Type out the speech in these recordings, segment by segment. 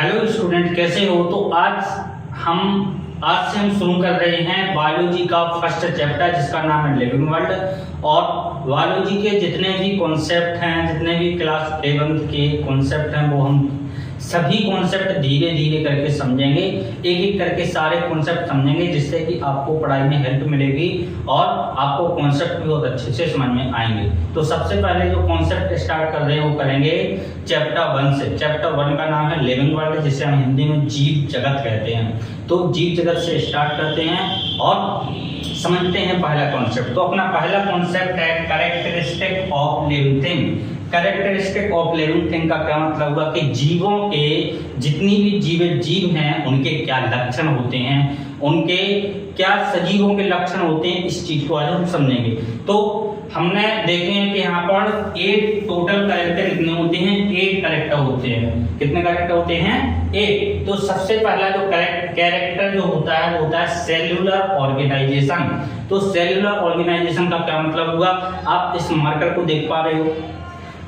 Hello student, कैसे हो? तो आज से हम शुरू कर रहे हैं बायोलॉजी का फर्स्ट चैप्टर जिसका नाम है लिविंग वर्ल्ड। और बायोलॉजी के जितने भी कॉन्सेप्ट हैं, जितने भी क्लास 11th के कॉन्सेप्ट हैं, वो हम सभी कॉन्सेप्ट धीरे धीरे करके समझेंगे, एक एक करके सारे कॉन्सेप्ट समझेंगे, जिससे कि आपको पढ़ाई में हेल्प मिलेगी और आपको कॉन्सेप्ट भी बहुत अच्छे से समझ में आएंगे। तो सबसे पहले जो कॉन्सेप्ट स्टार्ट कर रहे हैं वो करेंगे चैप्टर 1 से। चैप्टर 1 का नाम है लिविंग वर्ल्ड, जिसे हम हिंदी में जीव जगत कहते हैं। तो जीव जगत से स्टार्ट करते हैं और समझते हैं पहला कॉन्सेप्ट। तो अपना पहला कॉन्सेप्ट है characteristic of living thing. Characteristic of living thing का क्या मतलब हुआ कि जीवों के, जितनी भी जीव हैं, उनके क्या लक्षण होते हैं, उनके क्या सजीवों के लक्षण होते हैं, इस चीज को आज हम समझेंगे। तो हमने देखे हैं कि यहाँ पर 8 टोटल कैरेक्टर कितने होते हैं, 8 कैरेक्टर होते हैं। कितने कैरेक्टर होते हैं? 8। तो सबसे पहला जो कैरेक्टर जो होता है वो होता है सेल्यूलर ऑर्गेनाइजेशन। तो सेल्यूलर ऑर्गेनाइजेशन का क्या मतलब हुआ? आप इस मार्कर को देख पा रहे हो।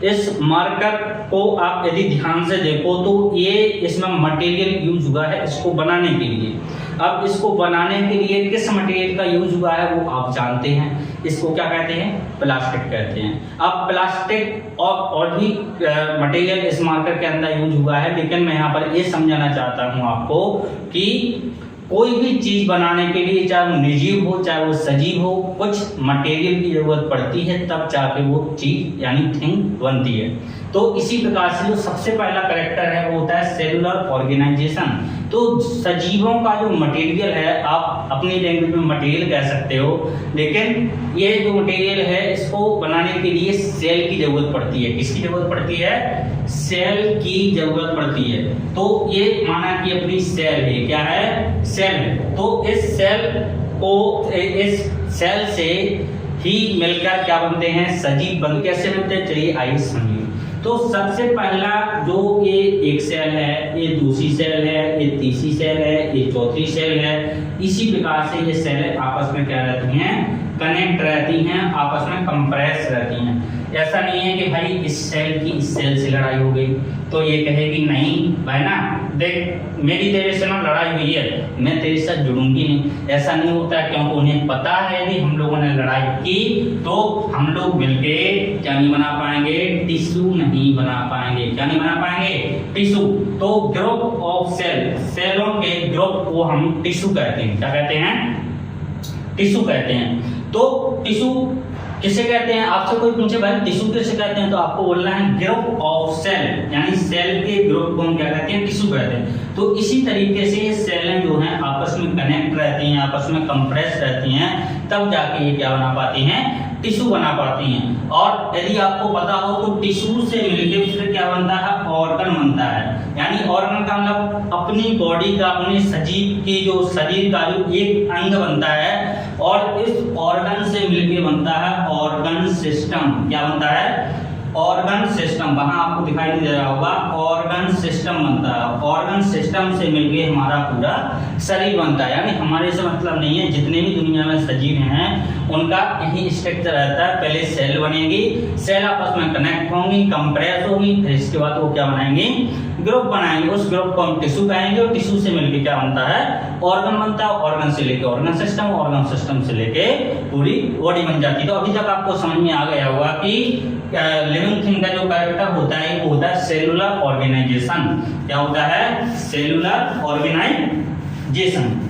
इस मार्कर को आप यदि ध्यान से देखो तो ये इसमें मटेरियल यूज हुआ है इसको बनाने के लिए। अब इसको बनाने के लिए किस मटेरियल का यूज हुआ है वो आप जानते हैं। इसको क्या कहते हैं? प्लास्टिक कहते हैं। अब प्लास्टिक और भी मटेरियल इस मार्कर के अंदर यूज हुआ है, लेकिन मैं यहाँ पर ये समझाना चाहता हूँ आपको कि कोई भी चीज बनाने के लिए, चाहे वो निर्जीव हो चाहे वो सजीव हो, कुछ मटेरियल की जरूरत पड़ती है, तब जाके वो चीज यानी थिंग बनती है। तो इसी प्रकार से जो सबसे पहला कैरेक्टर है वो होता है सेलुलर ऑर्गेनाइजेशन। तो सजीवों का जो मटेरियल है, आप अपनी लैंग्वेज में मटेरियल कह सकते हो, लेकिन ये जो मटेरियल है इसको बनाने के लिए सेल की जरूरत पड़ती है। किसकी जरूरत पड़ती है? सेल की जरूरत पड़ती है। तो ये माना कि अपनी सेल है, क्या है? सेल है। तो इस सेल से ही मिलकर क्या बनते हैं? सजीव बनते। कैसे बनते हैं? चलिए आइए समझिए। तो सबसे पहला जो ये एक सेल है, ये दूसरी सेल है, ये तीसरी सेल है, ये चौथी सेल है। इसी प्रकार से ये सेल आपस में क्या रहती हैं? कनेक्ट रहती हैं, आपस में कंप्रेस रहती हैं। ऐसा नहीं है कि भाई इस सेल की इस सेल से लड़ाई हो गई तो ये कहेगी नहीं भाई ना, देख मेरी तेरे से ना लड़ाई हुई है, मैं तेरे साथ जुड़ूंगी नहीं। ऐसा नहीं होता, क्योंकि उन्हें पता है कि हम लोगों ने लड़ाई की तो हम लोग मिलके क्या नहीं बना पाएंगे? टिश्यू नहीं बना पाएंगे। क्या नहीं बना पाएंगे? टिश्यू। तो ग्रुप ऑफ सेलों के ग्रुप को हम टिश्यू कहते हैं। क्या कहते हैं? टिश्यू कहते हैं। तो टिश्यू किसे कहते हैं? आपसे कोई पूछे भाई टिश्यू किसे कहते हैं, तो आपको बोलना है ग्रुप ऑफ सेल, यानी सेल के ग्रुप को हम क्या कहते हैं? टिश्यू कहते हैं। तो इसी तरीके से ये सेलें जो हैं आपस में कनेक्ट रहती हैं, आपस में कंप्रेस रहती हैं, तब जाके ये क्या बना पाती हैं? टिश्यू बना पाती हैं। और यदि आपको पता हो तो टिश्यू से मिलकर फिर क्या बनता है? ऑर्गन बनता है। यानी ऑर्गन का मतलब अपनी बॉडी का, अपने सजीव की जो शरीर का जो एक अंग बनता है, और इस ऑर्गन से मिलकर बनता है ऑर्गन सिस्टम। क्या बनता है? Organ system. वहां आपको दिखाई नहीं दे रहा होगा, ऑर्गन सिस्टम बनता है। ऑर्गन सिस्टम से मिलके हमारा पूरा शरीर बनता है। यानी हमारे से मतलब नहीं है, जितने भी दुनिया में सजीव हैं उनका यही स्ट्रक्चर रहता है। पहले सेल बनेगी, सेल आपस में कनेक्ट होंगी, कंप्रेस होगी, फिर इसके बाद वो क्या बनाएंगे? ग्रुप बनाएंगे। उस ग्रुप को हम टिश्यू कहेंगे, और टिश्यू से मिलके क्या बनता है? ऑर्गन बनता है। ऑर्गन से लेके ऑर्गन सिस्टम, ऑर्गन सिस्टम से लेके पूरी बॉडी बन जाती है। तो अभी तक आपको समझ में आ गया होगा कि लिविंग थिंग का जो कैरेक्टर होता है वो होता है सेलुलर ऑर्गेनाइजेशन। क्या होता है? Cellular organisation.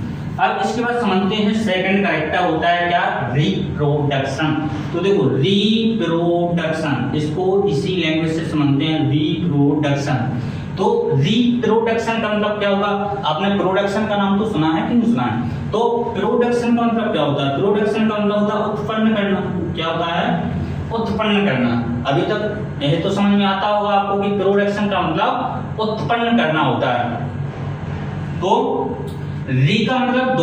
अब इसके बाद समझते हैं सेकंड कैरेक्टर होता है क्या? रिप्रोडक्शन। तो देखो रिप्रोडक्शन, इसको इसी लैंग्वेज से समझते हैं, रिप्रोडक्शन। तो रिप्रोडक्शन का मतलब क्या होगा? आपने प्रोडक्शन का नाम तो सुना है कि नहीं सुना है? तो प्रोडक्शन का मतलब क्या होता है? प्रोडक्शन का मतलब होता है उत्पन्न करना। क्या होता है? उत्पन्न करना। अभी तक यह तो समझ में आता होगा आपको कि प्रोडक्शन का मतलब उत्पन्न करना होता है। तो री का मतलब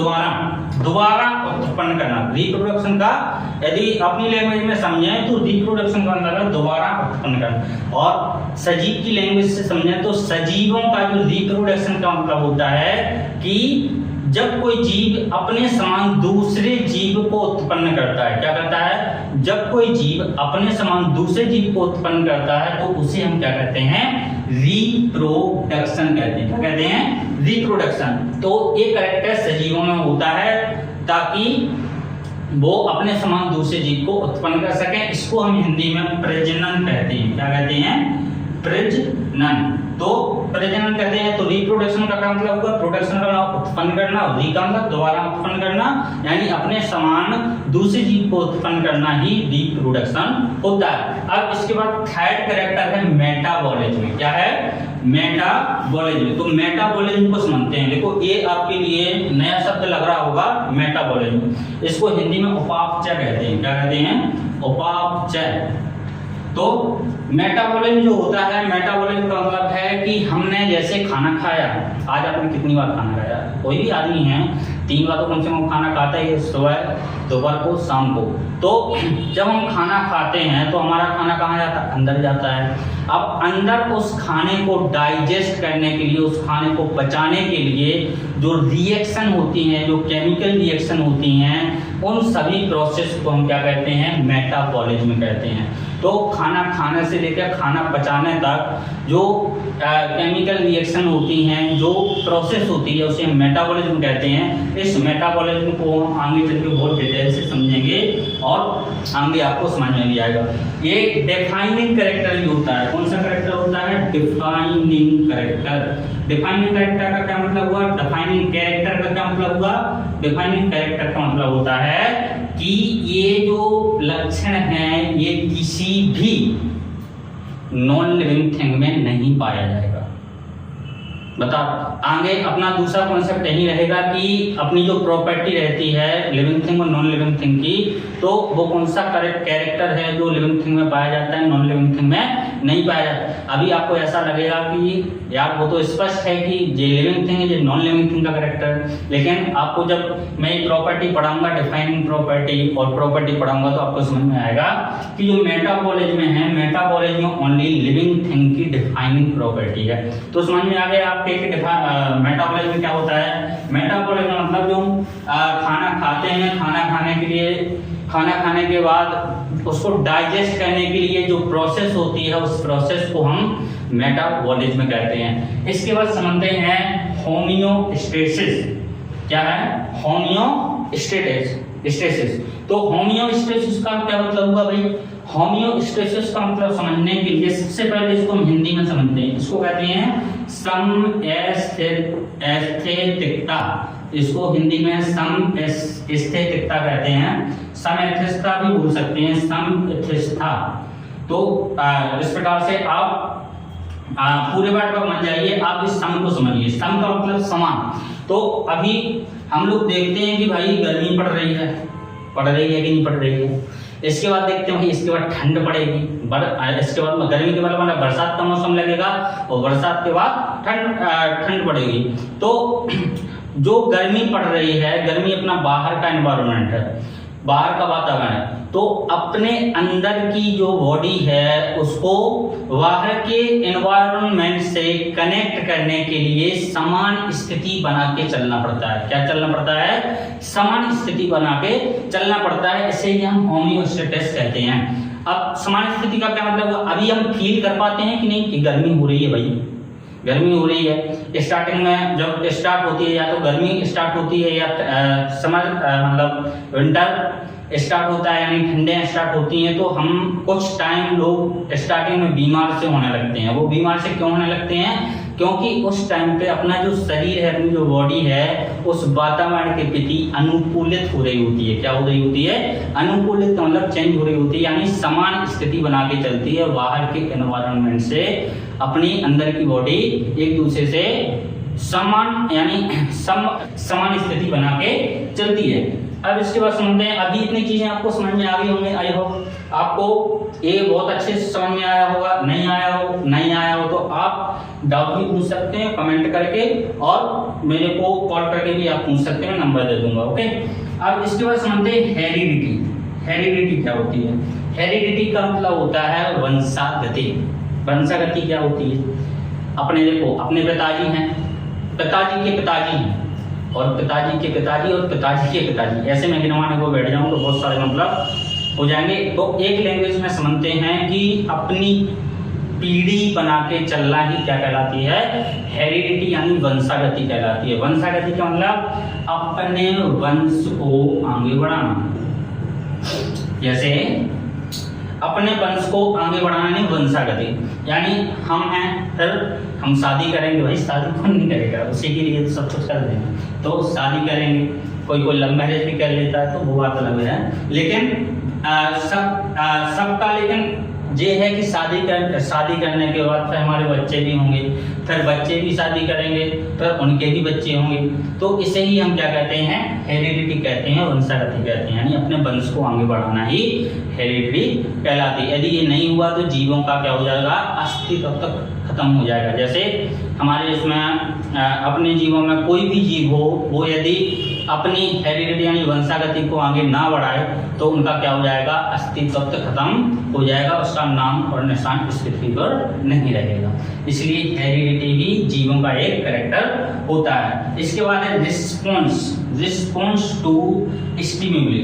दोबारा उत्पन्न करना। रिप्रोडक्शन का यदि अपनी लैंग्वेज में समझें तो रिप्रोडक्शन का मतलब दोबारा उत्पन्न करना, और सजीव की लैंग्वेज से समझें तो सजीवों का जो रिप्रोडक्शन का मतलब होता है कि जब कोई जीव अपने समान दूसरे जीव को उत्पन्न करता है। क्या करता है? जब कोई जीव अपने समान दूसरे जीव को उत्पन्न करता है तो उसे हम क्या कहते हैं? रिप्रोडक्शन कहते हैं। क्या कहते हैं? रिप्रोडक्शन। तो ये कैरेक्टर सजीवों में होता है ताकि वो अपने समान दूसरे जीव को उत्पन्न कर सकें। इसको हम हिंदी में प्रजनन कहते हैं। क्या कहते हैं? प्रजनन। तो प्रजनन कहते हैं। तो रिप्रोडक्शन का क्या मतलब होगा? प्रोडक्शन करना, उत्पन्न करना, री का मतलब दोबारा उत्पन्न करना, यानी अपने समान दूसरे जीव को उत्पन्न करना ही रिप्रोडक्शन होता है। अब इसके बाद थर्ड कैरेक्टर है मेटाबॉलिज्म। क्या है? मेटाबॉलिज्म। तो मेटाबॉलिज्म को समझते हैं। देखो ये आपके लिए नया शब्द लग रहा होगा, मेटाबॉलिज्म। इसको हिंदी में उपापचय कहते हैं। क्या कहते हैं? उपापचय। तो मेटाबॉलिज्म जो होता है, मेटाबॉलिज्म का मतलब है कि हमने जैसे खाना खाया, आज आपने कितनी बार खाना खाया? कोई भी आदमी है 3 बार तो कम से कम खाना खाता ही है, सुबह, दोपहर को, शाम को। तो जब हम खाना खाते हैं तो हमारा खाना कहाँ जाता है? अंदर जाता है। अब अंदर उस खाने को डाइजेस्ट करने के लिए, उस खाने को पचाने के लिए जो रिएक्शन होती हैं, जो केमिकल रिएक्शन होती हैं, उन सभी प्रोसेस को हम क्या कहते हैं? मेटाबॉलिज्म कहते हैं। तो खाना खाने से लेकर खाना पचाने तक जो केमिकल रिएक्शन होती हैं, जो प्रोसेस होती है, उसे हम मेटाबॉलिज्म कहते हैं। इस मेटाबॉलिज्म को हम आगे चल के बहुत डिटेल से समझेंगे और आगे आपको समझ में भी आएगा। ये डिफाइनिंग कैरेक्टर भी होता है। कौन सा कैरेक्टर होता है? Defining character. डिफाइनिंग कैरेक्टर का क्या मतलब हुआ? डिफाइनिंग कैरेक्टर का क्या मतलब हुआ? डिफाइनिंग कैरेक्टर का मतलब होता है कि ये जो लक्षण हैं ये किसी भी नॉन लिविंग थिंग में नहीं पाया जाएगा। बताओ, आगे अपना दूसरा कॉन्सेप्ट यही रहेगा कि अपनी जो प्रॉपर्टी रहती है लिविंग थिंग और नॉन लिविंग थिंग की, तो वो कौन सा कैरेक्टर है जो लिविंग थिंग में पाया जाता है, नॉन लिविंग थिंग में नहीं पाया जाता। अभी आपको ऐसा लगेगा कि यार वो तो स्पष्ट है कि ये लिविंग थिंग है, ये नॉन लिविंग थिंग का कैरेक्टर, लेकिन आपको जब मैं प्रॉपर्टी पढ़ाऊंगा, डिफाइनिंग प्रॉपर्टी और प्रॉपर्टी पढ़ाऊंगा, तो आपको समझ में आएगा कि जो मेटाबॉलिज्म है, मेटाबॉलिज्म ओनली लिविंग थिंग की डिफाइनिंग प्रॉपर्टी है। तो समझ में आ गया आपके मेटाबॉलिज्म क्या होता है? मेटाबॉलिज्म मतलब जो खाना खाते हैं, खाना खाने के लिए, खाना खाने के बाद उसको डाइजेस्ट करने के लिए जो प्रोसेस होती है, उस प्रोसेस को हम मेटाबॉलिज्म कहते हैं। इसके बाद समझते हैं होमियोस्टेसिस। क्या है? होमियोस्टेसिस। तो होमियोस्टेसिस का क्या मतलब हुआ भाई? होमियोस्टेसिस का मतलब समझने के लिए सबसे पहले इसको हम हिंदी में समझते हैं। इसको कहते हैं समस्थैतिकता। इसको हिंदी में समस्थैतिकता कहते हैं। समस्थैतिकता भी बोल सकते हैं, समस्थैतिकता। तो इस प्रकार से आप पूरे वर्ड पर मत जाइए, आप इस सम को समझिए। सम का मतलब समान। तो अभी हम लोग देखते हैं कि भाई गर्मी पड़ रही है कि नहीं पड़ रही है। इसके बाद देखते हैं इसके बाद ठंड पड़ेगी, इसके बाद गर्मी के बाद बरसात का मौसम लगेगा और बरसात के बाद ठंड पड़ेगी। तो जो गर्मी पड़ रही है, गर्मी अपना बाहर का एनवायरनमेंट है, बाहर का वातावरण है। तो अपने अंदर की जो बॉडी है उसको बाहर के एनवायरनमेंट से कनेक्ट करने के लिए समान स्थिति बना के चलना पड़ता है। क्या चलना पड़ता है? समान स्थिति बना के चलना पड़ता है। इसे ही हम होमियोस्टेसिस कहते हैं। अब समान स्थिति का क्या मतलब? अभी हम फील कर पाते हैं कि नहीं कि गर्मी हो रही है भाई, गर्मी हो रही है। स्टार्टिंग में जब स्टार्ट होती है, या तो गर्मी स्टार्ट होती है या समर मतलब विंटर स्टार्ट होता है, यानी ठंडियाँ स्टार्ट होती हैं, तो हम कुछ टाइम लोग स्टार्टिंग में बीमार से होने लगते हैं। वो बीमार से क्यों होने लगते हैं? क्योंकि उस टाइम पे अपना जो शरीर है, अपनी जो बॉडी है, उस वातावरण के प्रति अनुकूलित हो रही होती है। क्या हो रही होती है? अनुकूलित मतलब चेंज हो रही होती है, यानी समान स्थिति बना के चलती है। बाहर के एनवायरनमेंट से अपनी अंदर की बॉडी एक दूसरे से समान यानी समान स्थिति बना के चलती है। अब इसके बाद समझते हैं, अभी इतनी चीजें आपको समझ में आ गई होंगी। आई होप आपको ये बहुत अच्छे से समझ में आया होगा। नहीं आया हो तो आप डाउट भी पूछ सकते हैं कमेंट करके, और मेरे को कॉल करके भी आप पूछ सकते हैं, नंबर दे दूंगा। ओके, अब इसके बाद समझते हैं हेरिडिटी। हेरिडिटी क्या होती है? हेरिडिटी का मतलब होता है वंशागति। वंशागति क्या होती है? अपने देखो, अपने पिताजी हैं, पिताजी के पिताजी हैं, और पिताजी के पिताजी और पिताजी के पिताजी, ऐसे मैं गिनवाने को बैठ जाऊं तो बहुत सारे मतलब हो जाएंगे। तो एक लैंग्वेज में समझते हैं कि अपनी पीढ़ी बना के चलना ही क्या कहलाती है, हेरिडिटी यानी वंशागति कहलाती है। वंशागति का मतलब अपने वंश को आगे बढ़ाना। जैसे अपने वंश को आगे बढ़ाना नहीं वंशागति, यानी हम हैं, फिर हम शादी करेंगे, भाई शादी कौन नहीं करेगा, उसी के लिए तो सब कुछ कर देंगे, तो शादी करेंगे, कोई लव मैरिज भी कर लेता है तो वो बात अलग है। लेकिन सबका लेकिन ये है कि शादी करने के बाद फिर हमारे बच्चे भी होंगे, फिर बच्चे भी शादी करेंगे, फिर उनके भी बच्चे होंगे, तो इसे ही हम क्या कहते हैं, हेरिडिटी कहते हैं, वंशागति कहते हैं, यानी अपने वंश को आगे बढ़ाना ही हेरिडिटी कहलाती है। यदि ये नहीं हुआ तो जीवों का क्या हो जाएगा, अस्तित्व तक खत्म हो जाएगा। जैसे हमारे इसमें अपने जीवों में कोई भी जीव हो, वो यदि अपनी हेरिडिटी यानी वंशागति को आगे ना बढ़ाए तो उनका क्या हो जाएगा, अस्तित्व तक खत्म हो जाएगा, उसका नाम और निशान इस पृथ्वी पर नहीं रहेगा। इसलिए हेरिडिटी भी जीवों का एक कैरेक्टर होता है। इसके बाद है रिस्पॉन्स टू स्टिम्युली।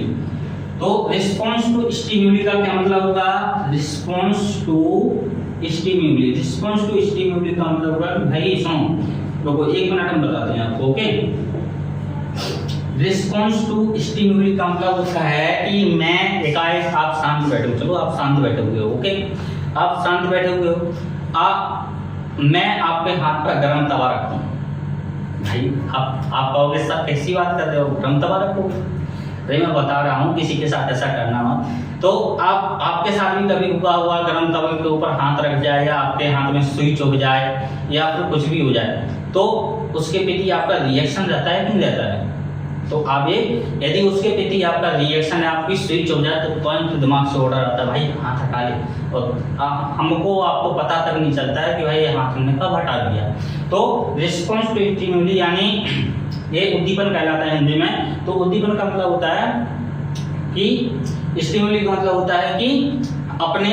तो रिस्पॉन्स टू स्टिम्युली का क्या मतलब होगा, रिस्पॉन्स टू स्टिम्युली का मतलब होगा भाई सुनो लोगों, 1 मिनट हम बताते हैं आपको, ओके। रिस्पॉन्स टू स्टिम्युली का मतलब होता है कि मैं एकाएक, आप शांत बैठे हो, चलो आप शांत बैठे हुए हो, ओके, आप शांत बैठे हुए हो, मैं आपके हाथ पर गरम तवा रखता हूँ, भाई आप कहोगे सब कैसी बात कर रहे हो, गरम तवा रखोगे, भाई मैं बता रहा हूँ किसी के साथ ऐसा करना मत। तो आपके साथ भी कभी रुका हुआ गरम तवे के ऊपर हाथ रख जाए, या आपके हाथ में सुई चुभ जाए, या फिर कुछ भी हो जाए, तो उसके प्रति आपका रिएक्शन रहता है कि नहीं रहता है। तो आप ये, यदि उसके प्रति आपका रिएक्शन है, आपकी सुई चुभ जाए, तो तुरंत दिमाग से ऑर्डर आता है भाई हाथ हटा ले, और आपको पता तक नहीं चलता है कि भाई ये हाथ हमने कब हटा दिया। तो रिस्पॉन्स टू स्टिम्युली यानी ये उद्दीपन कहलाता है हिंदी में। तो उद्दीपन का मतलब होता है कि स्टिम्युली का मतलब होता है कि अपने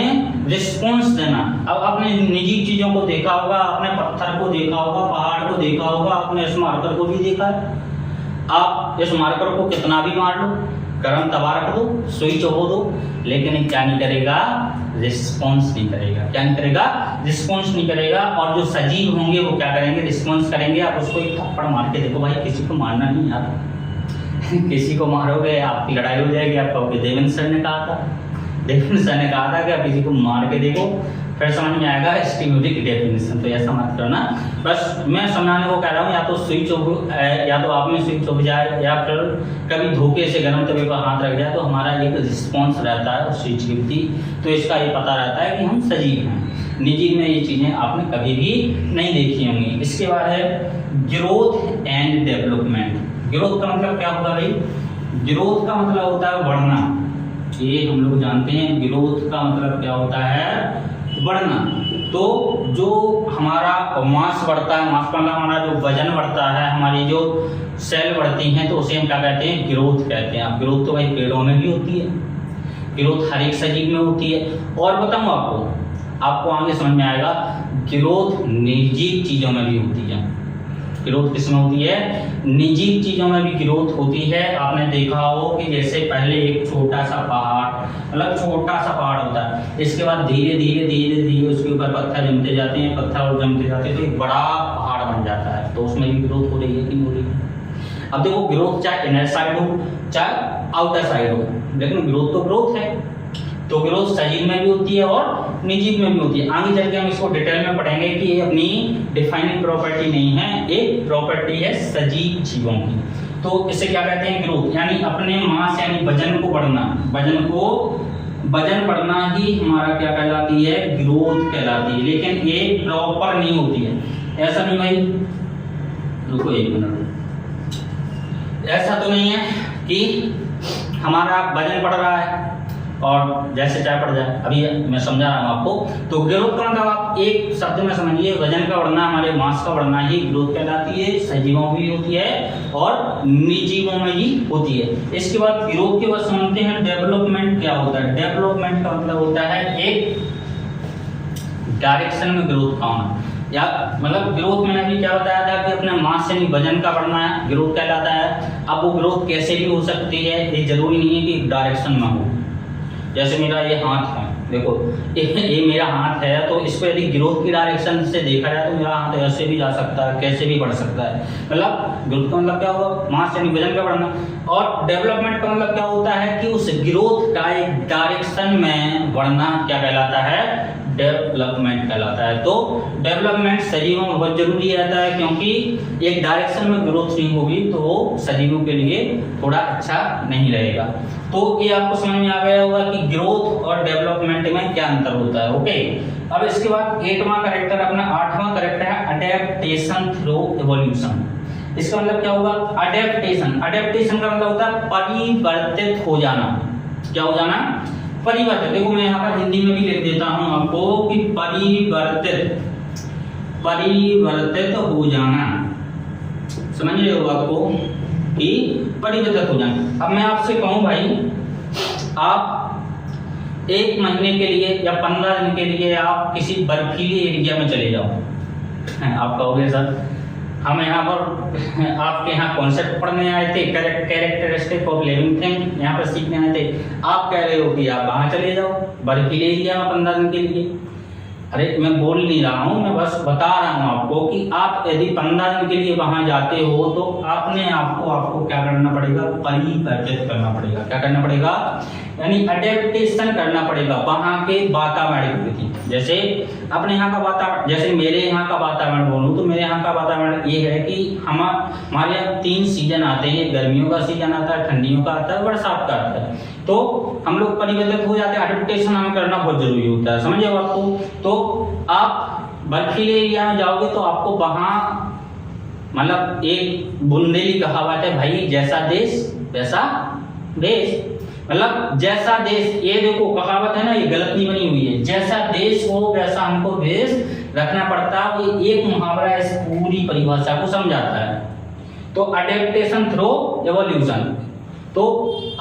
रिस्पॉन्स देना। अब अपने निजी चीजों को देखा होगा, अपने पत्थर को देखा होगा, पहाड़ को देखा होगा, अपने इस मार्कर को भी देखा है। आप इस मार्कर को कितना भी मार लो, गरम तवा रख दो, सुई चुभो दो, लेकिन ये क्या नहीं करेगा, रिस्पॉन्स नहीं करेगा। क्या नहीं करेगा, रिस्पॉन्स नहीं करेगा। और जो सजीव होंगे वो क्या करेंगे, रिस्पॉन्स करेंगे। आप उसको एक थप्पड़ मार के देखो, भाई किसी को मारना नहीं यार किसी को मारोगे आपकी लड़ाई हो जाएगी। आप कहोगे देवेंद्र सर ने कहा था कि आप किसी को मार के देखो, फिर समझ में आएगा स्टिम्युली की डेफिनेशन। तो ऐसा मत करना, बस मैं समझाने को कह रहा हूँ। या तो सुई चुभ, या तो आप में सुई चुभ जाए, या फिर कभी धोखे से गर्म तवे पर हाथ रख जाए, तो हमारा एक रिस्पॉन्स रहता है उस चीज के प्रति। तो इसका ये पता रहता है कि हम सजीव हैं। निजी में ये चीजें आपने कभी भी नहीं देखी होंगी। इसके बाद है ग्रोथ एंड डेवलपमेंट। ग्रोथ का मतलब क्या होगा भाई, ग्रोथ का मतलब होता है बढ़ना। ये हम लोग जानते हैं, ग्रोथ का मतलब क्या होता है, बढ़ना। तो जो हमारा मास बढ़ता है, मास मतलब हमारा जो वजन बढ़ता है, हमारी जो सेल बढ़ती हैं, तो उसे हम क्या कहते हैं, ग्रोथ कहते हैं। अब ग्रोथ तो भाई पेड़ों में भी होती है, ग्रोथ हर एक सजीव में होती है। और बताऊँ आपको आगे समझ में आएगा, ग्रोथ निर्जीव चीजों में भी होती है। ग्रोथ किसमें होती है, निर्जीव चीजों में भी ग्रोथ होती है। आपने देखा हो कि जैसे पहले एक छोटा सा पहाड़, मतलब छोटा सा पहाड़ होता है, इसके बाद धीरे धीरे उसके ऊपर पत्थर जमते जाते हैं, तो एक बड़ा पहाड़ बन जाता है। तो उसमें भी ग्रोथ हो रही है कि नहीं हो रही है। अब देखो ग्रोथ चाहे इनर साइड हो चाहे आउटर साइड हो, लेकिन ग्रोथ तो ग्रोथ है। तो ग्रोथ सजीव में भी होती है और निर्जीव में भी होती है। आगे चल के हम इसको डिटेल में पढ़ेंगे कि ये अपनी डिफाइनिंग प्रॉपर्टी नहीं है, एक प्रॉपर्टी है सजीव जीवों की। तो इसे क्या कहते हैं, ग्रोथ, यानी अपने मास यानी वजन को बढ़ना। वजन बढ़ना ही हमारा क्या कहलाती है, ग्रोथ कहलाती है। लेकिन ये प्रॉपर नहीं होती है। ऐसा नहीं भाई, रुको 1 मिनट, ऐसा तो नहीं है कि हमारा वजन बढ़ रहा है और जैसे चाहे पड़ जाए। अभी मैं समझा रहा हूँ आपको। तो ग्रोथ का मतलब आप एक शब्द में समझिए, वजन का बढ़ना, हमारे मास का बढ़ना ही ग्रोथ कहलाती है। सजीवों में भी होती है और निर्जीवों में भी होती है। इसके बाद ग्रोथ के बाद समझते हैं डेवलपमेंट क्या होता है। डेवलपमेंट का मतलब होता है एक डायरेक्शन में ग्रोथ का होना, या मतलब ग्रोथ मैंने अभी क्या बताया था कि अपने मास से वजन का बढ़ना है, ग्रोथ कहलाता है। अब वो ग्रोथ कैसे भी हो सकती है, ये जरूरी नहीं है कि डायरेक्शन में हो। जैसे मेरा ये हाथ है, देखो ये मेरा हाथ है, तो इसको यदि ग्रोथ की डायरेक्शन से देखा जाए तो मेरा हाथ ऐसे भी जा सकता है, कैसे भी बढ़ सकता है। मतलब ग्रोथ का मतलब क्या होगा, मास यानी वजन का बढ़ना, और डेवलपमेंट का मतलब क्या होता है कि उस ग्रोथ डायरेक्शन में बढ़ना क्या कहलाता है, डेवलपमेंट कहलाता है। तो डेवलपमेंट शरीरों में बहुत जरूरी रहता है, क्योंकि एक डायरेक्शन में ग्रोथ नहीं होगी तो वो शरीरों के लिए थोड़ा अच्छा नहीं रहेगा। तो ये आपको समझ में आ गया होगा कि ग्रोथ और डेवलपमेंट में क्या अंतर होता है। ओके, अब इसके बाद 8वां कैरेक्टर, अपना 8वां कैरेक्टर है अडेप्टेशन थ्रू एवोल्यूशन। इसका मतलब क्या होगा, अडेप्टेशन। अडेप्टेशन का मतलब होता है परिवर्तित हो जाना। क्या हो जाना, परिवर्तित। देखो मैं यहाँ पर हिंदी में भी लिख देता हूँ आपको कि परिवर्तित हो जाना। समझ रहे हो आपको कि परिवर्तित हो जाना। अब मैं आपसे कहूँ भाई, आप 1 महीने के लिए या 15 दिन के लिए आप किसी बर्फीली एरिया में चले जाओ। आप कहोगे सर हम यहाँ पर आपके यहाँ कॉन्सेप्ट पढ़ने आए थे, कैरेक्टरिस्टिक ऑफ लिविंग थिंग यहाँ पर सीखने आए थे, आप कह रहे हो कि आप वहाँ चले जाओ बर्फीले एरिया में 15 दिन के लिए। अरे मैं बोल नहीं रहा हूँ, मैं बस बता रहा हूँ आपको कि आप यदि 15 दिन के लिए वहां जाते हो तो आपने आपको क्या करना पड़ेगा, परिवर्तित करना पड़ेगा। क्या करना पड़ेगा, यानी अडेप्टेशन करना पड़ेगा वहां के वातावरण के प्रति। जैसे अपने यहाँ का वातावरण, जैसे मेरे यहाँ का वातावरण बोलूँ तो मेरे यहाँ का वातावरण ये है कि हमारे यहाँ 3 सीजन आते हैं, गर्मियों का सीजन आता है, ठंडियों का आता है, बरसात का आता है। तो हम लोग परिवर्तित हो जाते हैं, अडेप्टेशन हमें करना बहुत जरूरी होता है। समझे आपको। तो आप बर्फीले एरिया में जाओगे तो आपको वहां, मतलब एक बुंदेली कहावत है भाई, जैसा देश वैसा देश। मतलब जैसा देश, ये देखो कहावत है ना, ये गलत नहीं बनी हुई है। जैसा देश हो वैसा हमको वेश रखना पड़ता है। ये एक मुहावरा इस पूरी परिभाषा को समझाता है। तो अडेप्टेशन थ्रू एवोल्यूशन, तो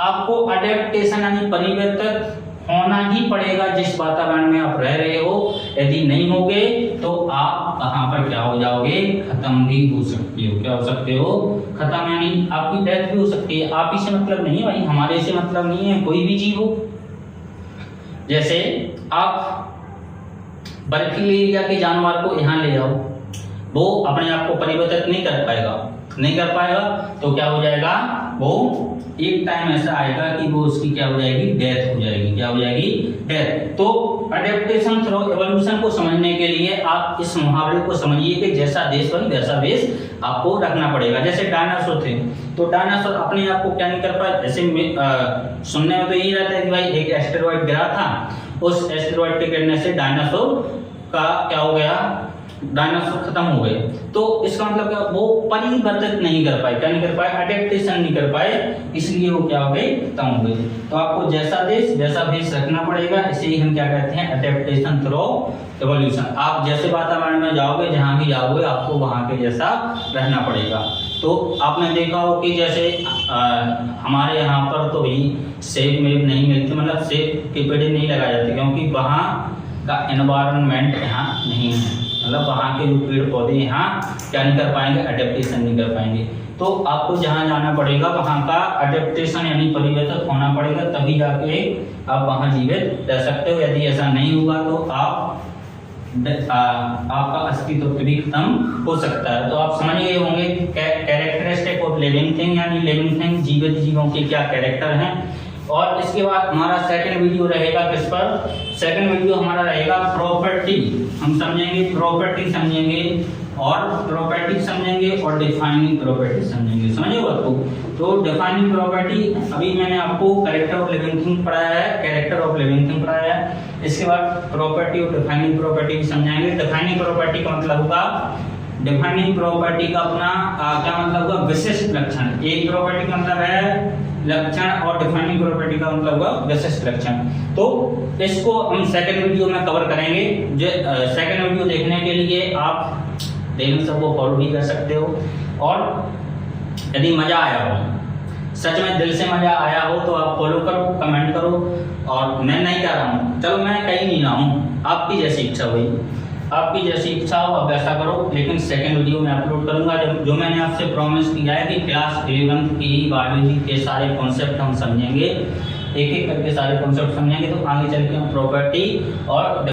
आपको अडेप्टेशन यानी परिवर्तित होना ही पड़ेगा जिस वातावरण में आप रह रहे हो। यदि नहीं होगे तो आप वहां पर क्या हो जाओगे, खत्म भी हो सकते हो। क्या हो सकते हो, खत्म, यानी आपकी डेथ भी हो सकती है। आप ही से मतलब नहीं भाई, हमारे से मतलब नहीं है, कोई भी जीव हो। जैसे आप बर्फीले एरिया के जानवर को यहाँ ले जाओ, वो अपने आप को परिवर्तित नहीं कर पाएगा, तो क्या हो जाएगा, वो एक टाइम ऐसा आएगा कि वो उसकी क्या हो जाएगी, डेथ हो जाएगी। क्या हो जाएगी, डेथ। तो अडेप्टेशन थ्रू एवोल्यूशन को समझने के लिए आप इस मुहावरे को समझिए कि जैसा देश बन वैसा वेश आपको रखना पड़ेगा। जैसे डायनासोर थे, तो डायनासोर अपने आप को क्या नहीं कर पाए। जैसे सुनने में तो यही रहता है कि भाई एक एस्टेरॉइड गिरा था, उस एस्टेरॉइड के गिरने से डायनासोर का क्या हो गया, डायनासोर खत्म हो गए। तो इसका मतलब क्या, वो परिवर्तित नहीं कर पाए। क्या नहीं कर पाए, अडेप्टेशन नहीं कर पाए, इसलिए वो क्या हो गए, खत्म हो गए। तो आपको जैसा देश वैसा भेष रखना पड़ेगा, इसे ही हम क्या कहते हैं, अडेप्टेशन थ्रू एवोल्यूशन। आप जैसे वातावरण में जाओगे, जहां भी जाओगे, आपको वहां के जैसा रहना पड़ेगा। तो आपने देखा हो कि जैसे हमारे यहाँ पर तो भी सेब में नहीं मिलते, मतलब सेब के पेड़ नहीं लगाए जाते, क्योंकि वहाँ का एनवायरनमेंट यहाँ नहीं है। मतलब वहाँ के जो पेड़ पौधे यहाँ क्या नहीं कर पाएंगे, अडेप्टेशन नहीं कर पाएंगे। तो आपको जहाँ जाना पड़ेगा वहाँ का अडेप्टेशन यानी परिवर्तित होना पड़ेगा, तभी जाके आप वहाँ जीवित रह सकते हो। यदि ऐसा नहीं होगा तो आपका अस्तित्व भी खत्म हो सकता है। तो आप समझ गए होंगे कैरेक्टरिस्टिक ऑफ लिविंग थिंग, यानी लिविंग थिंग जीवित जीवों के क्या कैरेक्टर हैं। और इसके बाद हमारा सेकंड वीडियो रहेगा किस पर, सेकंड वीडियो हमारा रहेगा प्रॉपर्टी। हम समझेंगे प्रॉपर्टी, समझेंगे और प्रॉपर्टी समझेंगे और डिफाइनिंग प्रॉपर्टी समझेंगे। समझे आपको। तो डिफाइनिंग प्रॉपर्टी अभी मैंने आपको कैरेक्टर ऑफ लिविंग थिंग पढ़ाया है, कैरेक्टर ऑफ लिविंग थिंग पढ़ाया है। इसके बाद प्रॉपर्टी और डिफाइनिंग प्रॉपर्टी भी समझाएंगे। डिफाइनिंग प्रॉपर्टी का मतलब होगा, डिफाइनिंग प्रॉपर्टी का अपना क्या मतलब होगा, विशिष्ट लक्षण। एक प्रॉपर्टी का मतलब है लक्षण और डिफाइनिंग प्रॉपर्टी का मतलब होगा विशिष्ट लक्षण। तो इसको हम सेकंड वीडियो में कवर करेंगे। सेकंड वीडियो देखने के लिए आप डेली सबको फॉलो भी कर सकते हो। और यदि मजा आया हो, सच में दिल से मजा आया हो, तो आप फॉलो करो, कमेंट करो। और मैं नहीं कह रहा हूँ, चलो मैं कहीं नहीं रहा हूँ, आपकी जैसी इच्छा हुई, आपकी जैसी इच्छा हो आप वैसा करो। लेकिन सेकंड वीडियो में अपलोड करूंगा जो मैंने आपसे प्रॉमिस किया है कि क्लास 11th की बायोलॉजी के सारे कॉन्सेप्ट हम समझेंगे। एक एक करके सारे कॉन्सेप्ट समझेंगे तो आगे चल के हम प्रॉपर्टी और